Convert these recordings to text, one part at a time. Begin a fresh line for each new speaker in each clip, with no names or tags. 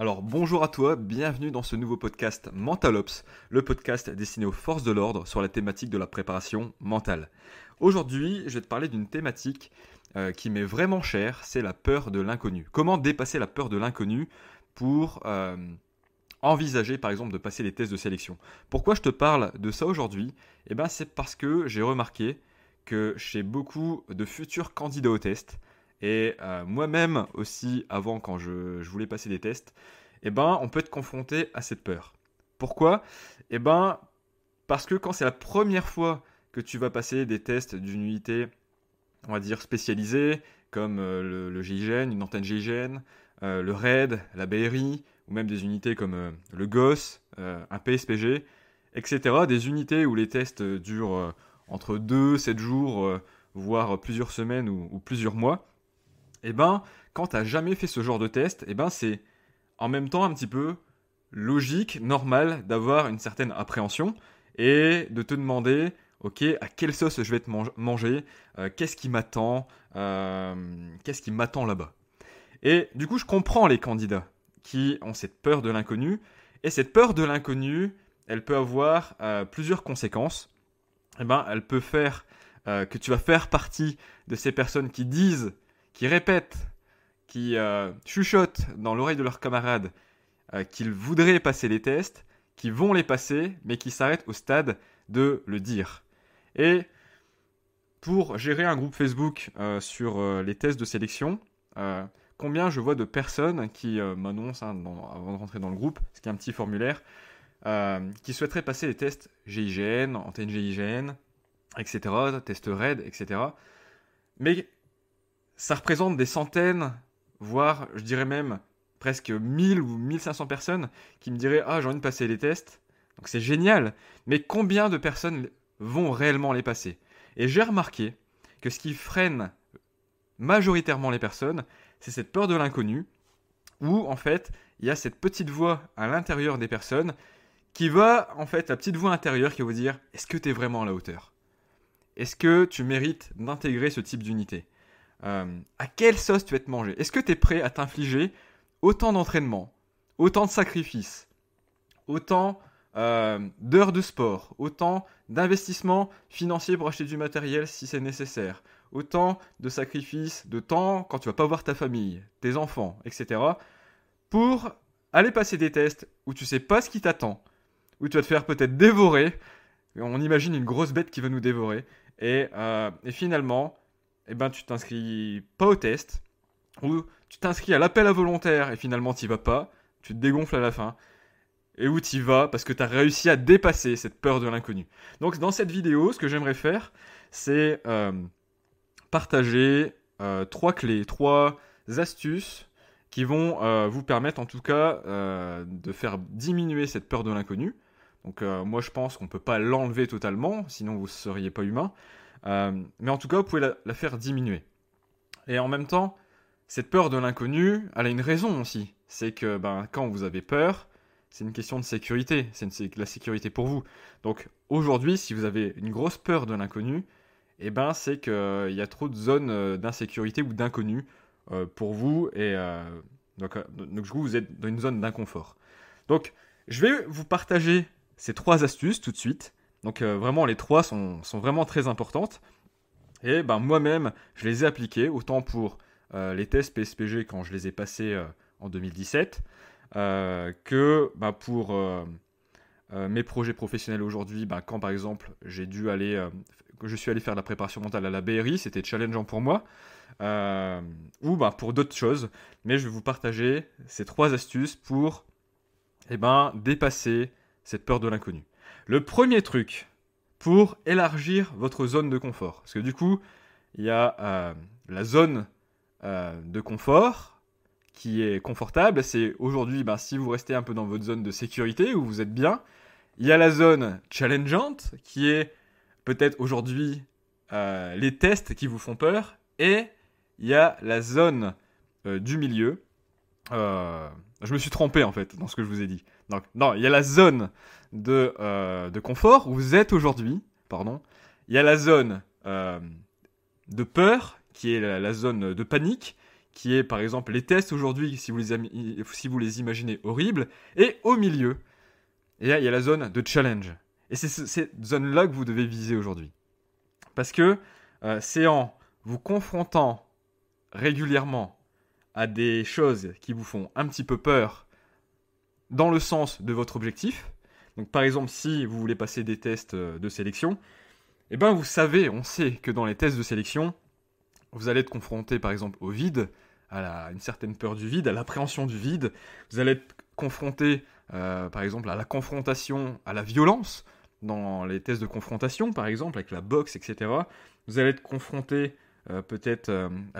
Alors bonjour à toi, bienvenue dans ce nouveau podcast Mentalops, le podcast destiné aux forces de l'ordre sur la thématique de la préparation mentale. Aujourd'hui, je vais te parler d'une thématique qui m'est vraiment chère, c'est la peur de l'inconnu. Comment dépasser la peur de l'inconnu pour envisager par exemple de passer les tests de sélection. Pourquoi je te parle de ça aujourd'hui ? C'est parce que j'ai remarqué que chez beaucoup de futurs candidats au test, et moi-même aussi, avant quand je voulais passer des tests, on peut être confronté à cette peur. Pourquoi ? Parce que quand c'est la première fois que tu vas passer des tests d'une unité, on va dire spécialisée, comme le GIGN, une antenne GIGN, le RAID, la BRI, ou même des unités comme le GOS, un PSPG, etc. Des unités où les tests durent entre 2, 7 jours, voire plusieurs semaines ou plusieurs mois. Quand tu n'as jamais fait ce genre de test, c'est en même temps un petit peu logique, normal d'avoir une certaine appréhension et de te demander, ok, à quelle sauce je vais te manger, qu'est-ce qui m'attend là-bas. Et du coup, je comprends les candidats qui ont cette peur de l'inconnu. Et cette peur de l'inconnu, elle peut avoir plusieurs conséquences. Elle peut faire que tu vas faire partie de ces personnes qui disent, qui répètent, qui chuchotent dans l'oreille de leurs camarades qu'ils voudraient passer les tests, qui vont les passer, mais qui s'arrêtent au stade de le dire. Et pour gérer un groupe Facebook sur les tests de sélection, combien je vois de personnes qui m'annoncent, avant de rentrer dans le groupe, ce qui est un petit formulaire, qui souhaiteraient passer les tests GIGN, antenne GIGN, etc., tests RAID, etc. Mais ça représente des centaines, voire je dirais même presque 1000 ou 1500 personnes qui me diraient « Ah, j'ai envie de passer les tests ». Donc c'est génial, mais combien de personnes vont réellement les passer ? Et j'ai remarqué que ce qui freine majoritairement les personnes, c'est cette peur de l'inconnu, où en fait, il y a cette petite voix à l'intérieur des personnes qui va, en fait, la petite voix intérieure qui va vous dire « Est-ce que tu es vraiment à la hauteur ? Est-ce que tu mérites d'intégrer ce type d'unité ? À quelle sauce tu vas te manger ? Est-ce que tu es prêt à t'infliger autant d'entraînement, autant de sacrifices, autant d'heures de sport, autant d'investissements financiers pour acheter du matériel si c'est nécessaire, autant de sacrifices de temps quand tu vas pas voir ta famille, tes enfants, etc. pour aller passer des tests où tu sais pas ce qui t'attend, où tu vas te faire peut-être dévorer. On imagine une grosse bête qui va nous dévorer. Et finalement, tu t'inscris pas au test, ou tu t'inscris à l'appel à volontaire et finalement tu vas pas, tu te dégonfles à la fin, et où tu vas parce que tu as réussi à dépasser cette peur de l'inconnu. Donc dans cette vidéo, ce que j'aimerais faire, c'est partager 3 clés, 3 astuces qui vont vous permettre en tout cas de faire diminuer cette peur de l'inconnu. Donc moi je pense qu'on ne peut pas l'enlever totalement, sinon vous ne seriez pas humain. Mais en tout cas, vous pouvez la faire diminuer. Et en même temps, cette peur de l'inconnu, elle a une raison aussi. C'est que quand vous avez peur, c'est une question de sécurité. C'est la sécurité pour vous. Donc aujourd'hui, si vous avez une grosse peur de l'inconnu, c'est qu'il y a trop de zones d'insécurité ou d'inconnu pour vous. Et donc vous êtes dans une zone d'inconfort. Donc je vais vous partager ces 3 astuces tout de suite. Donc vraiment, les 3 sont vraiment très importantes. Et moi-même, je les ai appliquées, autant pour les tests PSPG quand je les ai passés en 2017, que pour mes projets professionnels aujourd'hui, quand par exemple je suis allé faire de la préparation mentale à la BRI, c'était challengeant pour moi, ou pour d'autres choses. Mais je vais vous partager ces 3 astuces pour dépasser cette peur de l'inconnu. Le premier truc pour élargir votre zone de confort, parce que du coup, il y a la zone de confort qui est confortable, c'est aujourd'hui, si vous restez un peu dans votre zone de sécurité où vous êtes bien. Il y a la zone challengeante qui est peut-être aujourd'hui les tests qui vous font peur, et il y a la zone du milieu. Je me suis trompé en fait dans ce que je vous ai dit. Donc, non, il y a la zone de confort où vous êtes aujourd'hui, pardon. Il y a la zone de peur, qui est la zone de panique, qui est par exemple les tests aujourd'hui, si vous les imaginez horribles. Et au milieu, il y a la zone de challenge. Et c'est cette zone-là que vous devez viser aujourd'hui. Parce que c'est en vous confrontant régulièrement à des choses qui vous font un petit peu peur dans le sens de votre objectif. Donc par exemple, si vous voulez passer des tests de sélection, eh ben vous savez, on sait que dans les tests de sélection, vous allez être confronté par exemple au vide, à une certaine peur du vide, à l'appréhension du vide. Vous allez être confronté par exemple à la confrontation, à la violence, dans les tests de confrontation par exemple, avec la boxe, etc. Vous allez être confronté peut-être à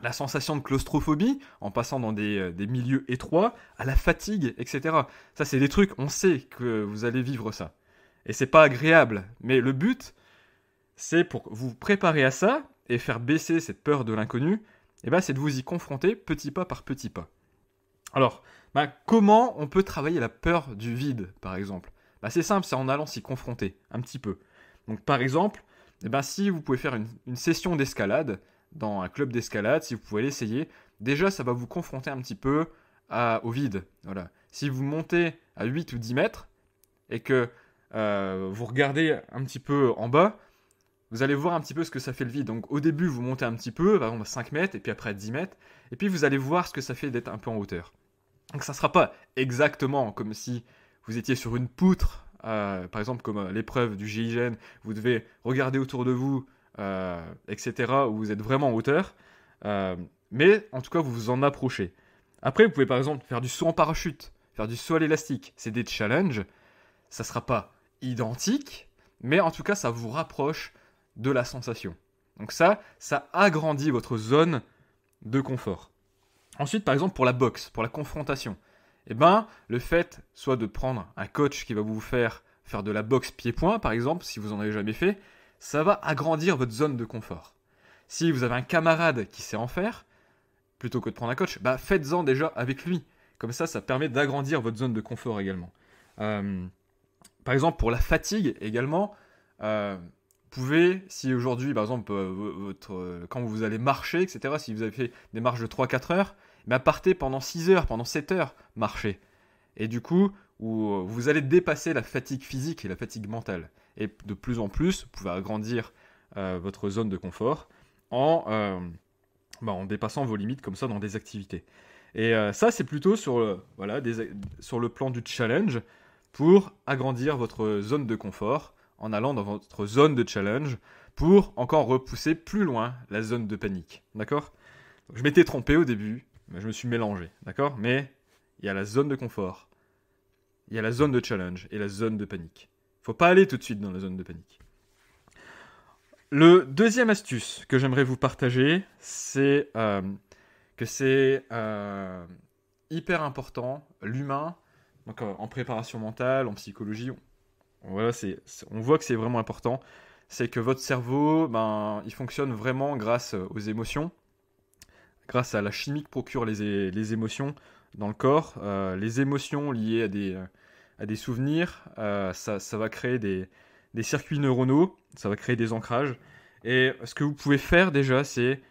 la sensation de claustrophobie, en passant dans des milieux étroits, à la fatigue, etc. Ça, c'est des trucs, on sait que vous allez vivre ça. Et c'est pas agréable, mais le but, c'est pour vous préparer à ça, et faire baisser cette peur de l'inconnu, et ben, c'est de vous y confronter petit pas par petit pas. Alors, comment on peut travailler la peur du vide, par exemple ? C'est simple, c'est en allant s'y confronter, un petit peu. Donc par exemple, si vous pouvez faire une session d'escalade, dans un club d'escalade, si vous pouvez l'essayer, déjà ça va vous confronter un petit peu au vide. Voilà. Si vous montez à 8 ou 10 mètres et que vous regardez un petit peu en bas, vous allez voir un petit peu ce que ça fait le vide. Donc au début, vous montez un petit peu, par exemple à 5 mètres, et puis après à 10 mètres, et puis vous allez voir ce que ça fait d'être un peu en hauteur. Donc ça ne sera pas exactement comme si vous étiez sur une poutre, par exemple comme l'épreuve du GIGN, vous devez regarder autour de vous, etc., où vous êtes vraiment en hauteur, mais en tout cas vous vous en approchez. Après vous pouvez par exemple faire du saut en parachute, faire du saut à l'élastique, c'est des challenges, ça ne sera pas identique, mais en tout cas ça vous rapproche de la sensation. Donc ça agrandit votre zone de confort. Ensuite par exemple pour la boxe, pour la confrontation, le fait soit de prendre un coach qui va vous faire de la boxe pied-point par exemple, si vous en avez jamais fait, ça va agrandir votre zone de confort. Si vous avez un camarade qui sait en faire, plutôt que de prendre un coach, faites-en déjà avec lui. Comme ça permet d'agrandir votre zone de confort également. Par exemple, pour la fatigue également, vous pouvez, si aujourd'hui, par exemple, quand vous allez marcher, etc., si vous avez fait des marches de 3-4 heures, partez pendant 6 heures, pendant 7 heures, marcher. Et du coup, vous allez dépasser la fatigue physique et la fatigue mentale. Et de plus en plus, vous pouvez agrandir votre zone de confort en dépassant vos limites comme ça dans des activités. Et ça, c'est plutôt sur le plan du challenge pour agrandir votre zone de confort en allant dans votre zone de challenge pour encore repousser plus loin la zone de panique. D'accord ? Donc, je m'étais trompé au début, mais je me suis mélangé. D'accord ? Mais il y a la zone de confort, il y a la zone de challenge et la zone de panique. Il ne faut pas aller tout de suite dans la zone de panique. Le deuxième astuce que j'aimerais vous partager, c'est que c'est hyper important, l'humain, donc en préparation mentale, en psychologie, on voit que c'est vraiment important, c'est que votre cerveau, il fonctionne vraiment grâce aux émotions, grâce à la chimie que procurent les émotions dans le corps. Les émotions liées à des souvenirs, ça va créer des circuits neuronaux, ça va créer des ancrages. Et ce que vous pouvez faire déjà, c'est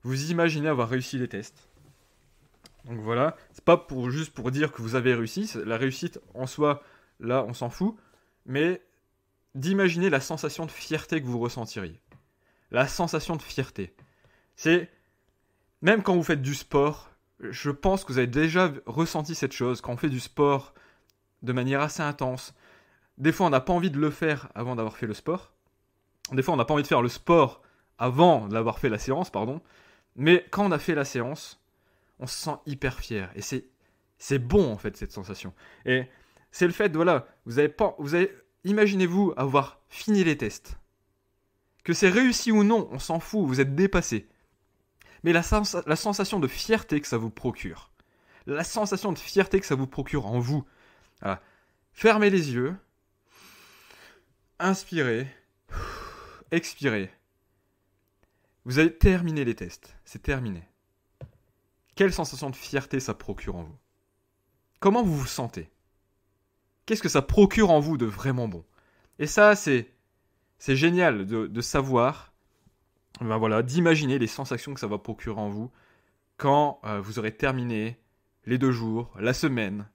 vous imaginer avoir réussi les tests. Donc voilà, c'est pas juste pour dire que vous avez réussi, la réussite en soi, là on s'en fout, mais d'imaginer la sensation de fierté que vous ressentiriez. La sensation de fierté. C'est, même quand vous faites du sport, je pense que vous avez déjà ressenti cette chose, quand on fait du sport de manière assez intense. Des fois on n'a pas envie de le faire avant d'avoir fait le sport. Des fois on n'a pas envie de faire le sport avant d'avoir fait la séance, pardon. Mais quand on a fait la séance, on se sent hyper fier. Et c'est bon en fait cette sensation. Et c'est le fait de, imaginez-vous avoir fini les tests. Que c'est réussi ou non, on s'en fout, vous êtes dépassé. Mais la sensation de fierté que ça vous procure. La sensation de fierté que ça vous procure en vous. Voilà. Fermez les yeux. Inspirez. Expirez. Vous avez terminé les tests. C'est terminé. Quelle sensation de fierté ça procure en vous ? Comment vous vous sentez ? Qu'est-ce que ça procure en vous de vraiment bon ? Et ça, c'est génial de savoir, d'imaginer les sensations que ça va procurer en vous quand vous aurez terminé les 2 jours, la semaine,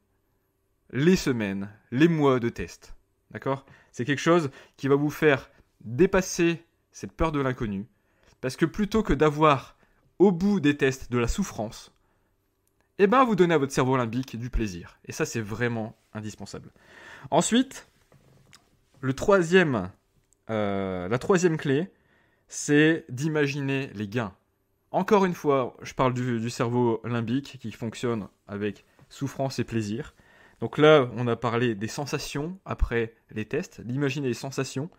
les semaines, les mois de test. D'accord ? C'est quelque chose qui va vous faire dépasser cette peur de l'inconnu. Parce que plutôt que d'avoir au bout des tests de la souffrance, eh ben vous donnez à votre cerveau limbique du plaisir. Et ça, c'est vraiment indispensable. Ensuite, la troisième clé, c'est d'imaginer les gains. Encore une fois, je parle du cerveau limbique qui fonctionne avec souffrance et plaisir. Donc là, on a parlé des sensations après les tests, d'imaginer les sensations,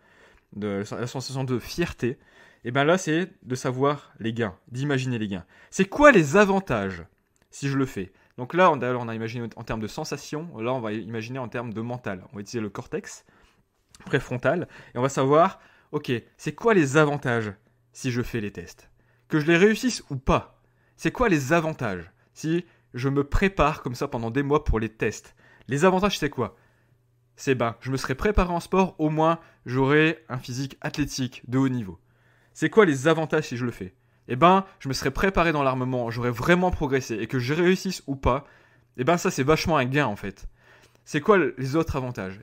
la sensation de fierté. Et bien là, c'est de savoir les gains, d'imaginer les gains. C'est quoi les avantages si je le fais ? Donc là, on a imaginé en termes de sensations, là, on va imaginer en termes de mental. On va utiliser le cortex préfrontal et on va savoir, ok, c'est quoi les avantages si je fais les tests ? Que je les réussisse ou pas ? C'est quoi les avantages si je me prépare comme ça pendant des mois pour les tests ? Les avantages, c'est quoi ? C'est je me serais préparé en sport, au moins j'aurais un physique athlétique de haut niveau. C'est quoi les avantages si je le fais ? Je me serais préparé dans l'armement, j'aurais vraiment progressé, et que je réussisse ou pas, ça c'est vachement un gain en fait. C'est quoi les autres avantages ?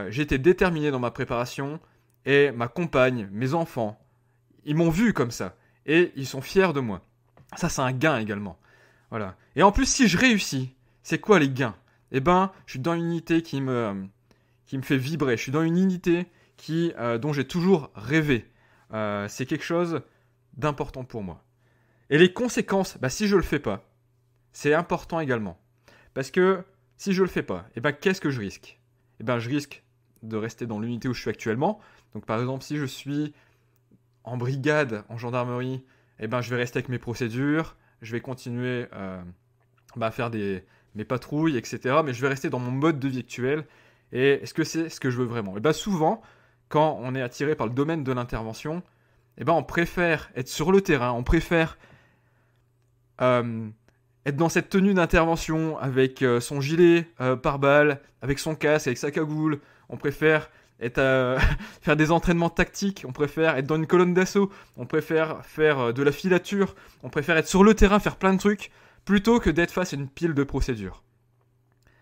J'ai été déterminé dans ma préparation, et ma compagne, mes enfants, ils m'ont vu comme ça, et ils sont fiers de moi. Ça c'est un gain également. Voilà. Et en plus, si je réussis, c'est quoi les gains ? Je suis dans une unité qui me fait vibrer. Je suis dans une unité dont j'ai toujours rêvé. C'est quelque chose d'important pour moi. Et les conséquences, si je le fais pas, c'est important également. Parce que si je le fais pas, qu'est-ce que je risque ? Je risque de rester dans l'unité où je suis actuellement. Donc par exemple, si je suis en brigade, en gendarmerie, je vais rester avec mes procédures, je vais continuer à faire mes patrouilles, etc. Mais je vais rester dans mon mode de vie actuel. Et est-ce que c'est ce que je veux vraiment ? Souvent, quand on est attiré par le domaine de l'intervention, on préfère être sur le terrain, on préfère être dans cette tenue d'intervention avec son gilet pare-balles, avec son casque, avec sa cagoule. On préfère faire des entraînements tactiques, on préfère être dans une colonne d'assaut, on préfère faire de la filature, on préfère être sur le terrain, faire plein de trucs, plutôt que d'être face à une pile de procédures.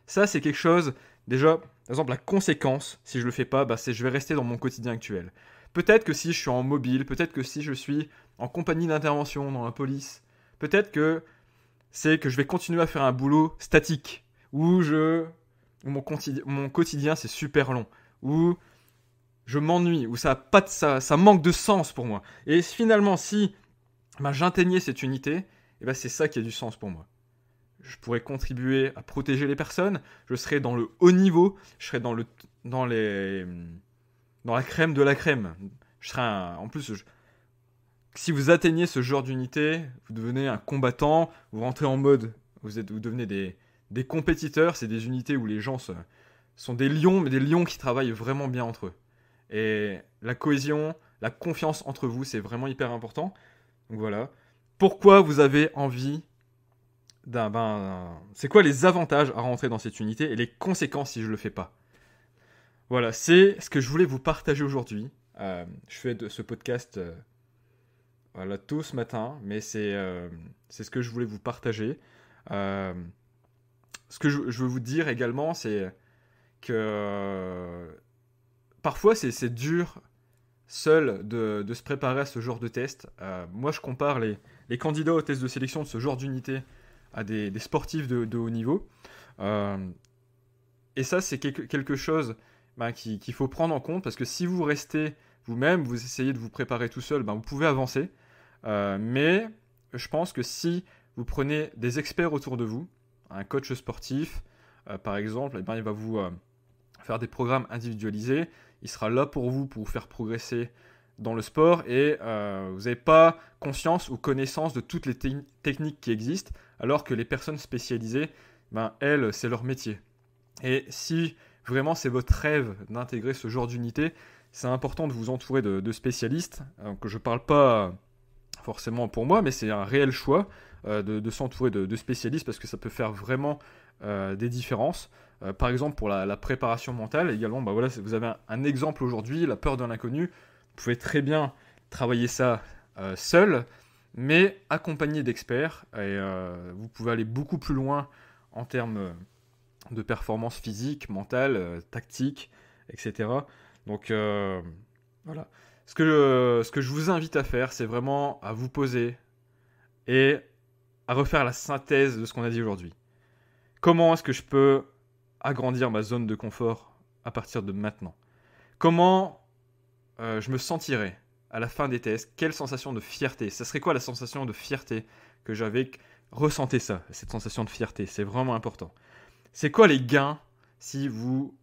Ça, c'est quelque chose, déjà, par exemple, la conséquence, si je le fais pas, c'est je vais rester dans mon quotidien actuel. Peut-être que si je suis en mobile, peut-être que si je suis en compagnie d'intervention dans la police, peut-être que c'est que je vais continuer à faire un boulot statique, où mon quotidien c'est super long, où je m'ennuie, où ça manque de sens pour moi. Et finalement, si j'atteignais cette unité, c'est ça qui a du sens pour moi. Je pourrais contribuer à protéger les personnes, je serais dans le haut niveau, je serais dans la crème de la crème. Si vous atteignez ce genre d'unité, vous devenez un combattant, vous rentrez en mode, vous devenez des compétiteurs, c'est des unités où les gens sont des lions, mais des lions qui travaillent vraiment bien entre eux. Et la cohésion, la confiance entre vous, c'est vraiment hyper important. Donc voilà. Pourquoi vous avez envie c'est quoi les avantages à rentrer dans cette unité et les conséquences si je le fais pas ? Voilà, c'est ce que je voulais vous partager aujourd'hui. Je fais de ce podcast tôt ce matin, mais c'est ce que je voulais vous partager. Ce que je veux vous dire également, c'est que parfois c'est dur seul de se préparer à ce genre de test. Moi, je compare les candidats aux tests de sélection de ce genre d'unité à des sportifs de haut niveau. Et ça, c'est quelque chose qu'il faut prendre en compte, parce que si vous restez vous-même, vous essayez de vous préparer tout seul, vous pouvez avancer. Mais je pense que si vous prenez des experts autour de vous, un coach sportif, par exemple, il va vous faire des programmes individualisés. Il sera là pour vous faire progresser dans le sport, et vous n'avez pas conscience ou connaissance de toutes les techniques qui existent, alors que les personnes spécialisées, elles, c'est leur métier. Et si vraiment c'est votre rêve d'intégrer ce genre d'unité, c'est important de vous entourer de spécialistes. Donc, je ne parle pas forcément pour moi, mais c'est un réel choix de s'entourer de spécialistes, parce que ça peut faire vraiment des différences. Par exemple, pour la préparation mentale, également, vous avez un exemple aujourd'hui, la peur de l'inconnu. Vous pouvez très bien travailler ça seul, mais accompagné d'experts. Et vous pouvez aller beaucoup plus loin en termes de performance physique, mentale, tactique, etc. Donc voilà. Ce que je vous invite à faire, c'est vraiment à vous poser et à refaire la synthèse de ce qu'on a dit aujourd'hui. Comment est-ce que je peux agrandir ma zone de confort à partir de maintenant? Comment je me sentirais à la fin des tests? Quelle sensation de fierté? Ça serait quoi la sensation de fierté que j'avais? Ressentez ça, cette sensation de fierté, c'est vraiment important. C'est quoi les gains si vous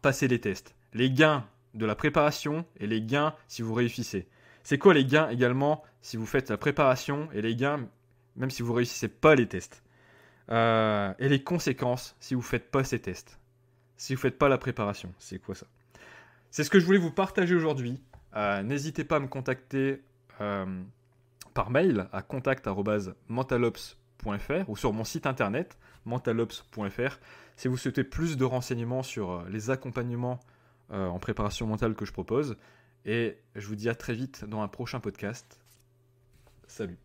passez les tests? Les gains de la préparation et les gains si vous réussissez. C'est quoi les gains également si vous faites la préparation et les gains même si vous réussissez pas les tests? Et les conséquences si vous faites pas ces tests. Si vous faites pas la préparation, c'est quoi ça? C'est ce que je voulais vous partager aujourd'hui. N'hésitez pas à me contacter par mail à contact@mentalops.fr ou sur mon site internet mentalops.fr si vous souhaitez plus de renseignements sur les accompagnements en préparation mentale que je propose. Et je vous dis à très vite dans un prochain podcast. Salut.